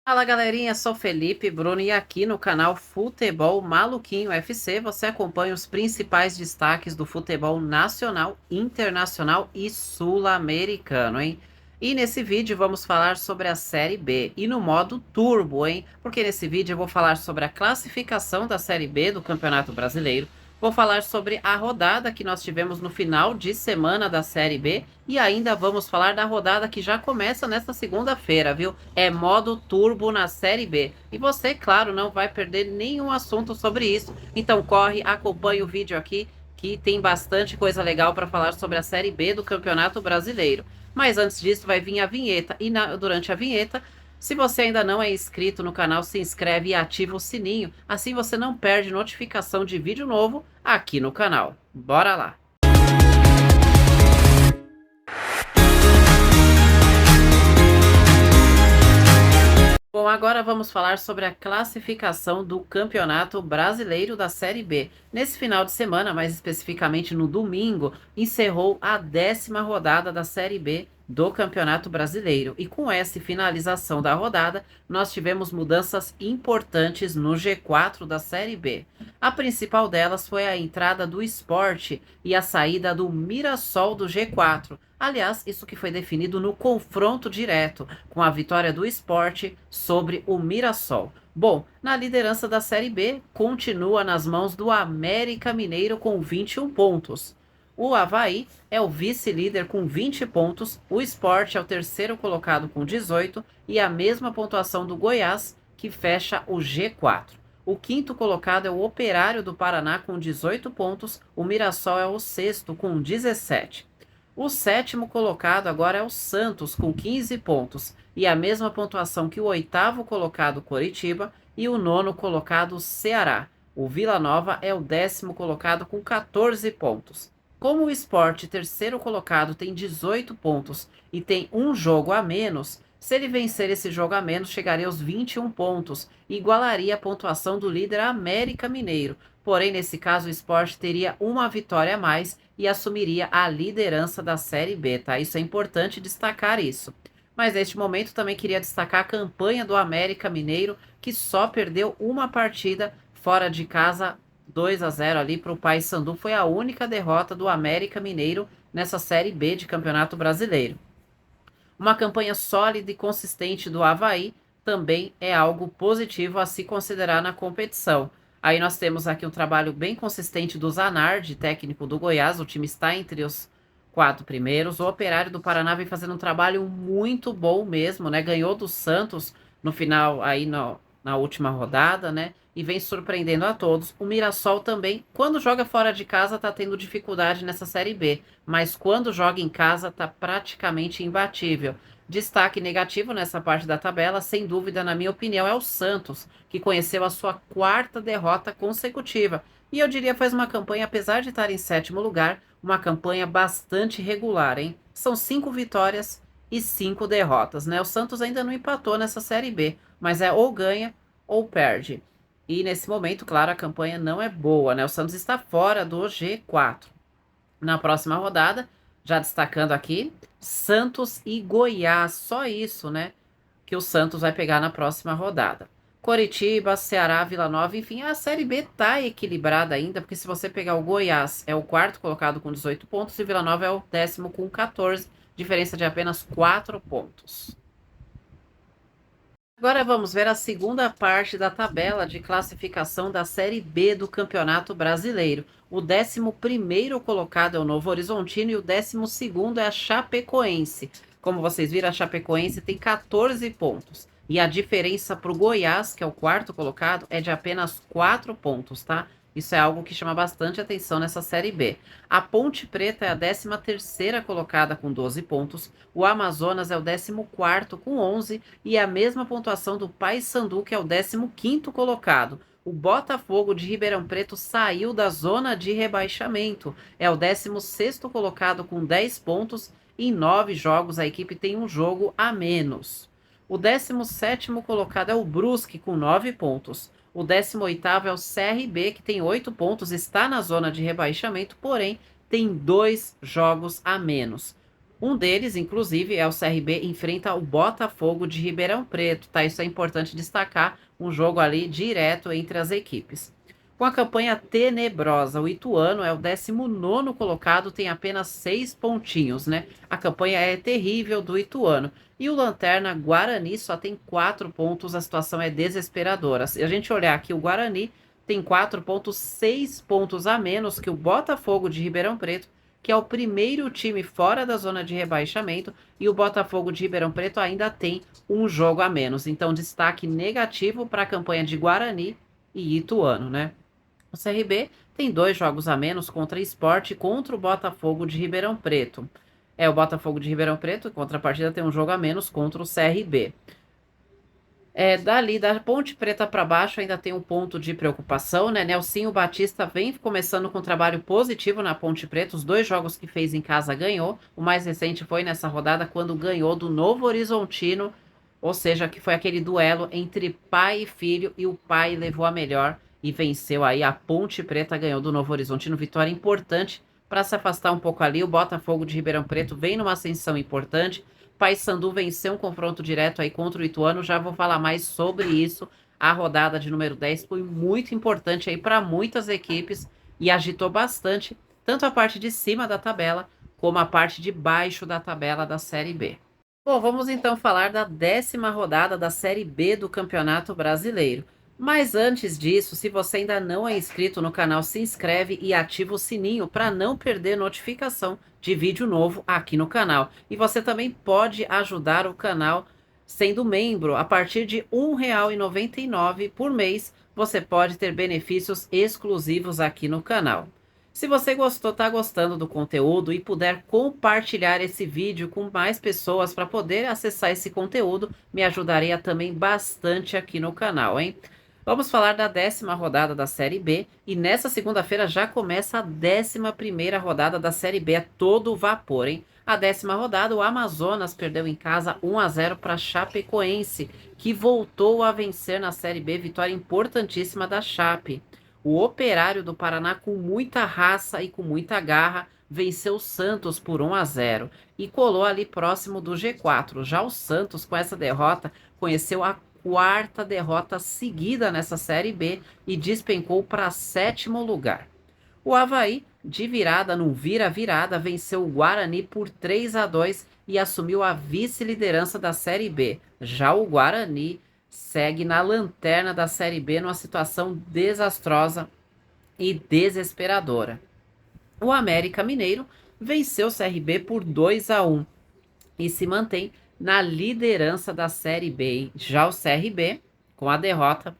Fala galerinha, sou Felipe Bruno e aqui no canal Futebol Maluquinho FC você acompanha os principais destaques do futebol nacional, internacional e sul-americano, hein? E nesse vídeo vamos falar sobre a Série B e no modo turbo, hein? Porque nesse vídeo eu vou falar sobre a classificação da Série B do Campeonato Brasileiro. Vou falar sobre a rodada que nós tivemos no final de semana da Série B e ainda vamos falar da rodada que já começa nesta segunda-feira, viu? É modo turbo na Série B. E você, claro, não vai perder nenhum assunto sobre isso. Então corre, acompanhe o vídeo aqui que tem bastante coisa legal para falar sobre a Série B do Campeonato Brasileiro. Mas antes disso vai vir a vinheta e durante a vinheta se você ainda não é inscrito no canal, se inscreve e ativa o sininho, assim você não perde notificação de vídeo novo aqui no canal. Bora lá! Bom, agora vamos falar sobre a classificação do Campeonato Brasileiro da Série B. Nesse final de semana, mais especificamente no domingo, encerrou a 10ª rodada da Série B do Campeonato Brasileiro. E com essa finalização da rodada, nós tivemos mudanças importantes no G4 da Série B. A principal delas foi a entrada do Sport e a saída do Mirassol do G4. Aliás, isso que foi definido no confronto direto, com a vitória do Sport sobre o Mirassol. Bom, na liderança da Série B, continua nas mãos do América Mineiro com 21 pontos. O Avaí é o vice-líder com 20 pontos, o Sport é o terceiro colocado com 18 e a mesma pontuação do Goiás, que fecha o G4. O quinto colocado é o Operário do Paraná com 18 pontos, o Mirassol é o sexto com 17. O sétimo colocado agora é o Santos, com 15 pontos, e a mesma pontuação que o oitavo colocado, Coritiba, e o nono colocado, Ceará. O Vila Nova é o 10º colocado com 14 pontos. Como o Sport, terceiro colocado, tem 18 pontos e tem um jogo a menos, se ele vencer esse jogo a menos, chegaria aos 21 pontos e igualaria a pontuação do líder América Mineiro. Porém, nesse caso, o Sport teria uma vitória a mais e assumiria a liderança da Série B, tá? Isso é importante destacar isso. Mas neste momento também queria destacar a campanha do América Mineiro, que só perdeu uma partida fora de casa, 2-0 ali para o Paysandu. Foi a única derrota do América Mineiro nessa Série B de Campeonato Brasileiro. Uma campanha sólida e consistente do Avaí também é algo positivo a se considerar na competição. Aí nós temos aqui um trabalho bem consistente do Zanardi, técnico do Goiás. O time está entre os 4 primeiros. O Operário do Paraná vem fazendo um trabalho muito bom mesmo, né? Ganhou do Santos no final, aí na última rodada, né? E vem surpreendendo a todos. O Mirassol também, quando joga fora de casa, tá tendo dificuldade nessa Série B. Mas quando joga em casa, tá praticamente imbatível. Destaque negativo nessa parte da tabela, sem dúvida, na minha opinião, é o Santos, que conheceu a sua 4ª derrota consecutiva. E eu diria faz uma campanha, apesar de estar em 7º lugar, uma campanha bastante regular, hein? São 5 vitórias e 5 derrotas, né? O Santos ainda não empatou nessa Série B, mas é ou ganha ou perde. E nesse momento, claro, a campanha não é boa, né? O Santos está fora do G4. Na próxima rodada, já destacando aqui, Santos e Goiás, só isso, né? Que o Santos vai pegar na próxima rodada. Coritiba, Ceará, Vila Nova, enfim, a Série B tá equilibrada ainda, porque se você pegar o Goiás, é o quarto colocado com 18 pontos e Vila Nova é o 10º com 14, diferença de apenas 4 pontos. Agora vamos ver a segunda parte da tabela de classificação da Série B do Campeonato Brasileiro. O 11º colocado é o Novo Horizontino e o 12º é a Chapecoense. Como vocês viram, a Chapecoense tem 14 pontos. E a diferença para o Goiás, que é o quarto colocado, é de apenas 4 pontos, tá? Isso é algo que chama bastante atenção nessa Série B. A Ponte Preta é a 13ª colocada com 12 pontos, o Amazonas é o 14º com 11 e a mesma pontuação do Paysandu, que é o 15º colocado. O Botafogo de Ribeirão Preto saiu da zona de rebaixamento, é o 16º colocado com 10 pontos e em 9 jogos a equipe tem um jogo a menos. O 17º colocado é o Brusque com 9 pontos. O 18º é o CRB, que tem 8 pontos, está na zona de rebaixamento, porém tem 2 jogos a menos. Um deles, inclusive, é o CRB enfrenta o Botafogo de Ribeirão Preto, tá? Isso é importante destacar, um jogo ali direto entre as equipes. Com a campanha tenebrosa, o Ituano é o 19º colocado, tem apenas 6 pontinhos, né? A campanha é terrível do Ituano. E o Lanterna Guarani só tem 4 pontos, a situação é desesperadora. Se a gente olhar aqui, o Guarani tem 4 pontos, 6 pontos a menos que o Botafogo de Ribeirão Preto, que é o primeiro time fora da zona de rebaixamento, e o Botafogo de Ribeirão Preto ainda tem um jogo a menos. Então, destaque negativo para a campanha de Guarani e Ituano, né? O CRB tem 2 jogos a menos contra Sport e contra o Botafogo de Ribeirão Preto. O Botafogo de Ribeirão Preto, em contrapartida, tem um jogo a menos contra o CRB. Dali, da Ponte Preta para baixo, ainda tem um ponto de preocupação, né? Nelsinho Batista vem começando com um trabalho positivo na Ponte Preta. Os 2 jogos que fez em casa ganhou. O mais recente foi nessa rodada, quando ganhou do Novo Horizontino, ou seja, que foi aquele duelo entre pai e filho, e o pai levou a melhor e venceu aí. A Ponte Preta ganhou do Novo Horizontino, vitória importante para se afastar um pouco ali. O Botafogo de Ribeirão Preto vem numa ascensão importante. Paysandu venceu um confronto direto aí contra o Ituano, já vou falar mais sobre isso. A rodada de número 10 foi muito importante aí para muitas equipes e agitou bastante tanto a parte de cima da tabela como a parte de baixo da tabela da Série B. Bom, vamos então falar da 10ª rodada da Série B do Campeonato Brasileiro. Mas antes disso, se você ainda não é inscrito no canal, se inscreve e ativa o sininho para não perder notificação de vídeo novo aqui no canal. E você também pode ajudar o canal sendo membro. A partir de R$ 1,99 por mês, você pode ter benefícios exclusivos aqui no canal. Se você tá gostando do conteúdo e puder compartilhar esse vídeo com mais pessoas para poder acessar esse conteúdo, me ajudaria também bastante aqui no canal, hein? Vamos falar da 10ª rodada da Série B e nessa segunda-feira já começa a 11ª rodada da Série B, a todo vapor, hein? A 10ª rodada, o Amazonas perdeu em casa 1-0 para Chapecoense, que voltou a vencer na Série B, vitória importantíssima da Chape. O Operário do Paraná, com muita raça e com muita garra, venceu o Santos por 1-0 e colou ali próximo do G4. Já o Santos, com essa derrota, conheceu a 4ª derrota seguida nessa Série B e despencou para 7º lugar. O Avaí, de virada num vira-virada, venceu o Guarani por 3-2 e assumiu a vice-liderança da Série B. Já o Guarani segue na lanterna da Série B numa situação desastrosa e desesperadora. O América Mineiro venceu o CRB por 2-1 e se mantém na liderança da Série B. Já o CRB, com a derrota,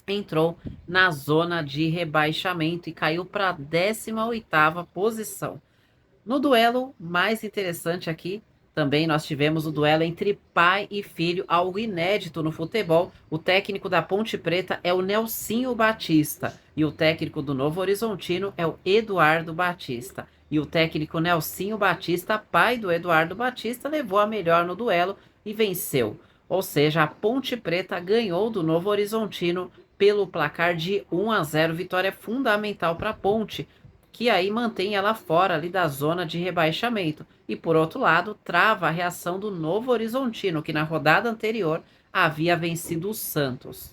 entrou na zona de rebaixamento e caiu para a 18ª posição. No duelo mais interessante aqui, também nós tivemos o duelo entre pai e filho, algo inédito no futebol. O técnico da Ponte Preta é o Nelsinho Batista e o técnico do Novo Horizontino é o Eduardo Batista. E o técnico Nelsinho Batista, pai do Eduardo Batista, levou a melhor no duelo e venceu. Ou seja, a Ponte Preta ganhou do Novo Horizontino pelo placar de 1-0, vitória fundamental para a Ponte, que aí mantém ela fora ali da zona de rebaixamento. E por outro lado, trava a reação do Novo Horizontino, que na rodada anterior havia vencido o Santos.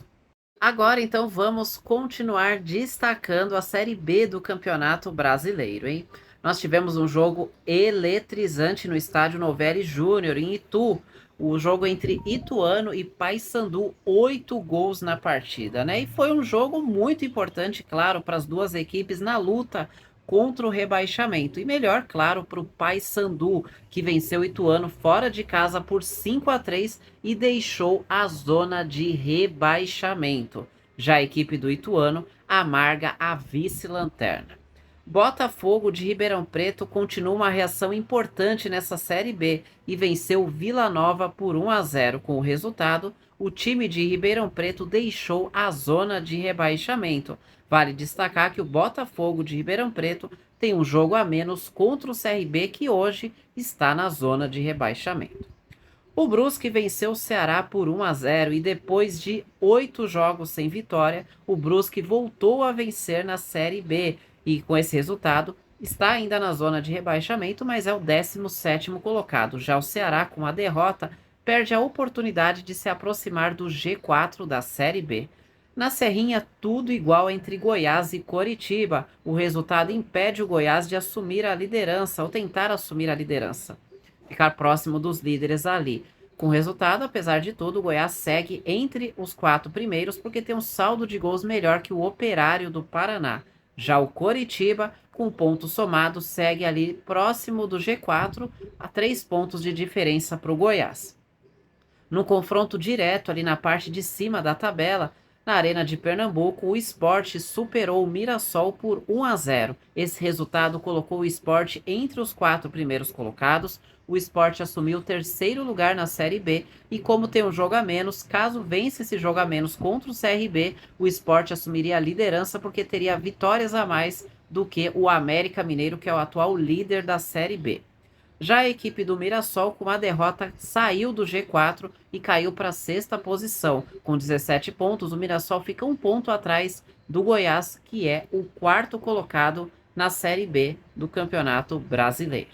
Agora então vamos continuar destacando a Série B do Campeonato Brasileiro, hein? Nós tivemos um jogo eletrizante no estádio Novelli Júnior, em Itu. O jogo entre Ituano e Paysandu, 8 gols na partida, né? E foi um jogo muito importante, claro, para as duas equipes na luta contra o rebaixamento. E melhor, claro, para o Paysandu, que venceu o Ituano fora de casa por 5-3 e deixou a zona de rebaixamento. Já a equipe do Ituano amarga a vice-lanterna. Botafogo de Ribeirão Preto continua uma reação importante nessa Série B e venceu o Vila Nova por 1-0. Com o resultado, o time de Ribeirão Preto deixou a zona de rebaixamento. Vale destacar que o Botafogo de Ribeirão Preto tem um jogo a menos contra o CRB, que hoje está na zona de rebaixamento. O Brusque venceu o Ceará por 1-0 e depois de 8 jogos sem vitória, o Brusque voltou a vencer na Série B. E com esse resultado, está ainda na zona de rebaixamento, mas é o 17º colocado. Já o Ceará, com a derrota, perde a oportunidade de se aproximar do G4 da Série B. Na Serrinha, tudo igual entre Goiás e Coritiba. O resultado impede o Goiás de assumir a liderança, ou tentar assumir a liderança, ficar próximo dos líderes ali. Com o resultado, apesar de tudo, o Goiás segue entre os 4 primeiros porque tem um saldo de gols melhor que o Operário do Paraná. Já o Coritiba, com pontos somados, segue ali próximo do G4, a 3 pontos de diferença para o Goiás. No confronto direto ali na parte de cima da tabela, na Arena de Pernambuco, o Sport superou o Mirassol por 1-0. Esse resultado colocou o Sport entre os 4 primeiros colocados. O Sport assumiu o 3º lugar na Série B e, como tem um jogo a menos, caso vença esse jogo a menos contra o CRB, o Sport assumiria a liderança porque teria vitórias a mais do que o América Mineiro, que é o atual líder da Série B. Já a equipe do Mirassol, com a derrota, saiu do G4 e caiu para a 6ª posição. Com 17 pontos, o Mirassol fica um ponto atrás do Goiás, que é o 4º colocado na Série B do Campeonato Brasileiro.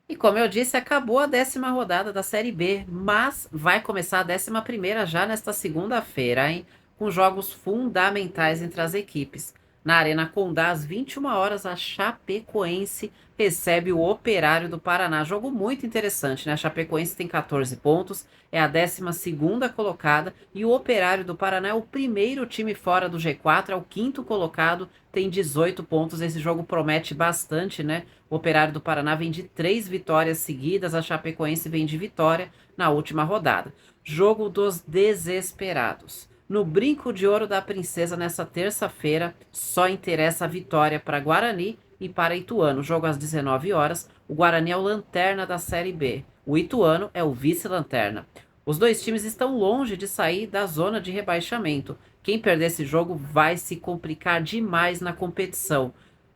E como eu disse, acabou a 10ª rodada da Série B, mas vai começar a 11ª já nesta segunda-feira, hein? Com jogos fundamentais entre as equipes. Na Arena Condá, às 21 horas, a Chapecoense recebe o Operário do Paraná. Jogo muito interessante, né? A Chapecoense tem 14 pontos, é a 12ª colocada, e o Operário do Paraná é o primeiro time fora do G4, é o 5º colocado, tem 18 pontos. Esse jogo promete bastante, né? O Operário do Paraná vem de 3 vitórias seguidas, a Chapecoense vem de vitória na última rodada. Jogo dos desesperados. No Brinco de Ouro da Princesa, nessa terça-feira, só interessa a vitória para Guarani e para Ituano. Jogo às 19 horas. O Guarani é o lanterna da Série B. O Ituano é o vice-lanterna. Os dois times estão longe de sair da zona de rebaixamento. Quem perder esse jogo vai se complicar demais na competição.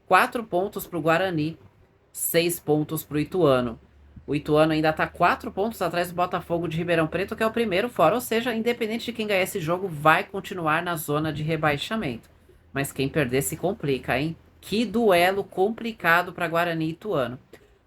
4 pontos para o Guarani, 6 pontos para o Ituano. O Ituano ainda está 4 pontos atrás do Botafogo de Ribeirão Preto, que é o primeiro fora. Ou seja, independente de quem ganhar esse jogo, vai continuar na zona de rebaixamento. Mas quem perder se complica, hein? Que duelo complicado para Guarani e Ituano.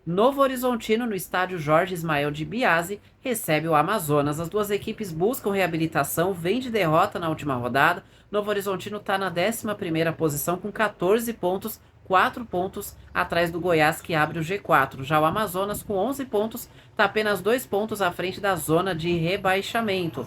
Novo Horizontino, no estádio Jorge Ismael de Biase, recebe o Amazonas. As duas equipes buscam reabilitação, vem de derrota na última rodada. Novo Horizontino está na 11ª posição com 14 pontos, 4 pontos atrás do Goiás, que abre o G4. Já o Amazonas, com 11 pontos, está apenas 2 pontos à frente da zona de rebaixamento.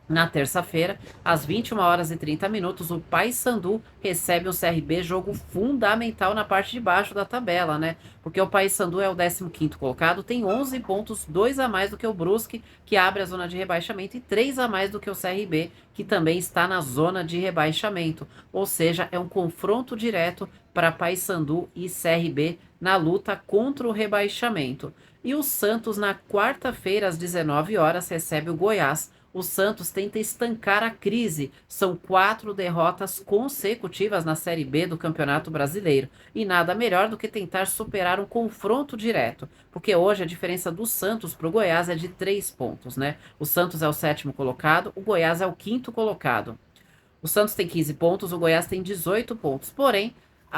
Na terça-feira, às 21 horas e 30 minutos, o Paysandu recebe o CRB, jogo fundamental na parte de baixo da tabela, né? Porque o Paysandu é o 15º colocado, tem 11 pontos, 2 a mais do que o Brusque, que abre a zona de rebaixamento, e 3 a mais do que o CRB, que também está na zona de rebaixamento. Ou seja, é um confronto direto para Paysandu e CRB na luta contra o rebaixamento. E o Santos, na quarta-feira, às 19 horas, recebe o Goiás. O Santos tenta estancar a crise. São 4 derrotas consecutivas na Série B do Campeonato Brasileiro. E nada melhor do que tentar superar um confronto direto. Porque hoje a diferença do Santos para o Goiás é de 3 pontos, né? O Santos é o 7º colocado, o Goiás é o 5º colocado. O Santos tem 15 pontos, o Goiás tem 18 pontos. Porém,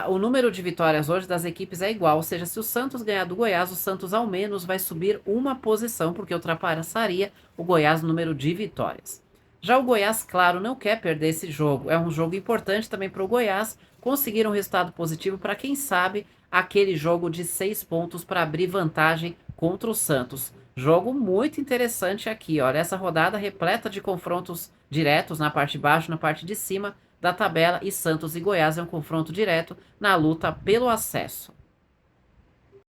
o número de vitórias hoje das equipes é igual, ou seja, se o Santos ganhar do Goiás, o Santos ao menos vai subir uma posição, porque ultrapassaria o Goiás no número de vitórias. Já o Goiás, claro, não quer perder esse jogo. É um jogo importante também para o Goiás conseguir um resultado positivo para, quem sabe, aquele jogo de 6 pontos para abrir vantagem contra o Santos. Jogo muito interessante aqui, olha, essa rodada repleta de confrontos diretos na parte de baixo, na parte de cima da tabela, e Santos e Goiás é um confronto direto na luta pelo acesso.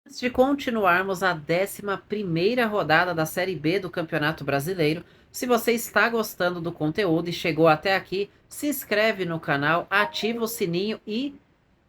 Antes de continuarmos a 11ª rodada da Série B do Campeonato Brasileiro, se você está gostando do conteúdo e chegou até aqui, se inscreve no canal, ativa o sininho e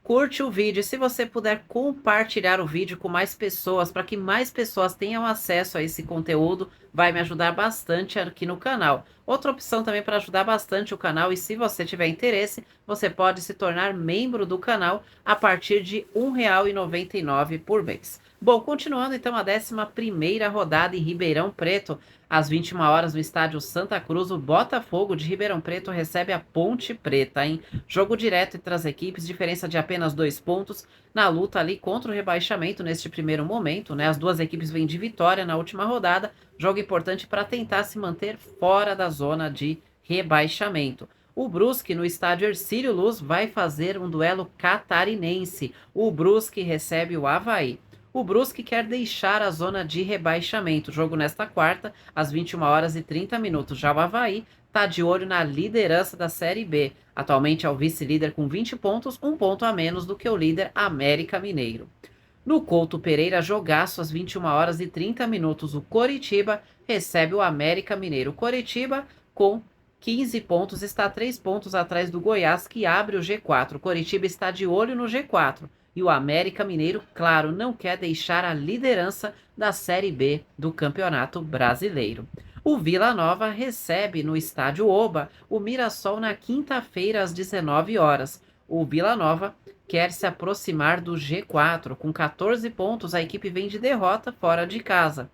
curte o vídeo. Se você puder compartilhar o vídeo com mais pessoas, para que mais pessoas tenham acesso a esse conteúdo, vai me ajudar bastante aqui no canal. Outra opção também para ajudar bastante o canal, e se você tiver interesse, você pode se tornar membro do canal a partir de R$ 1,99 por mês. Bom, continuando então a 11ª rodada em Ribeirão Preto, às 21 horas no estádio Santa Cruz, o Botafogo de Ribeirão Preto recebe a Ponte Preta, hein? Jogo direto entre as equipes, diferença de apenas 2 pontos. na luta ali contra o rebaixamento neste primeiro momento, né? As duas equipes vêm de vitória na última rodada, jogo importante para tentar se manter fora da zona de rebaixamento. O Brusque, no estádio Hercílio Luz, vai fazer um duelo catarinense. O Brusque recebe o Avaí. O Brusque quer deixar a zona de rebaixamento. Jogo nesta quarta, às 21h30. Já o Avaí está de olho na liderança da Série B. Atualmente é o vice-líder com 20 pontos, um ponto a menos do que o líder América Mineiro. No Couto Pereira, jogaço às 21h30. O Coritiba recebe o América Mineiro. O Coritiba, com 15 pontos, está 3 pontos atrás do Goiás, que abre o G4. O Coritiba está de olho no G4. E o América Mineiro, claro, não quer deixar a liderança da Série B do Campeonato Brasileiro. O Vila Nova recebe no estádio Oba o Mirassol na quinta-feira às 19 horas. O Vila Nova quer se aproximar do G4. Com 14 pontos, a equipe vem de derrota fora de casa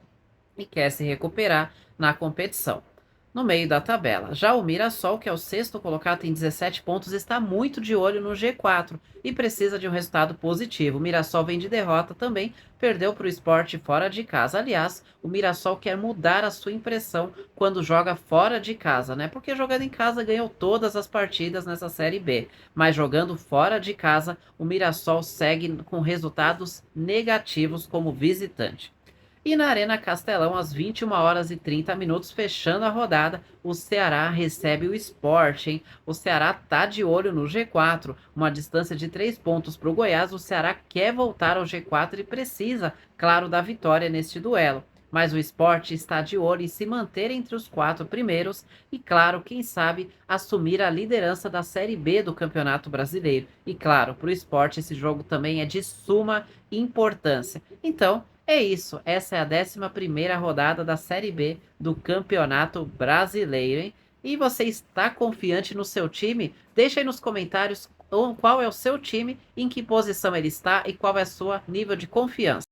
e quer se recuperar na competição. No meio da tabela, já o Mirassol, que é o sexto colocado, tem 17 pontos, está muito de olho no G4 e precisa de um resultado positivo. O Mirassol vem de derrota também, perdeu para o Sport fora de casa. Aliás, o Mirassol quer mudar a sua impressão quando joga fora de casa, né? Porque jogando em casa ganhou todas as partidas nessa Série B, mas jogando fora de casa, o Mirassol segue com resultados negativos como visitante. E na Arena Castelão, às 21h30, fechando a rodada, o Ceará recebe o Sport, hein? O Ceará tá de olho no G4, uma distância de 3 pontos para o Goiás. O Ceará quer voltar ao G4 e precisa, claro, da vitória neste duelo. Mas o Sport está de olho em se manter entre os 4 primeiros e, claro, quem sabe, assumir a liderança da Série B do Campeonato Brasileiro. E, claro, para o Sport esse jogo também é de suma importância. Então, é isso, essa é a 11ª rodada da Série B do Campeonato Brasileiro, hein? E você está confiante no seu time? Deixa aí nos comentários qual é o seu time, em que posição ele está e qual é o seu nível de confiança.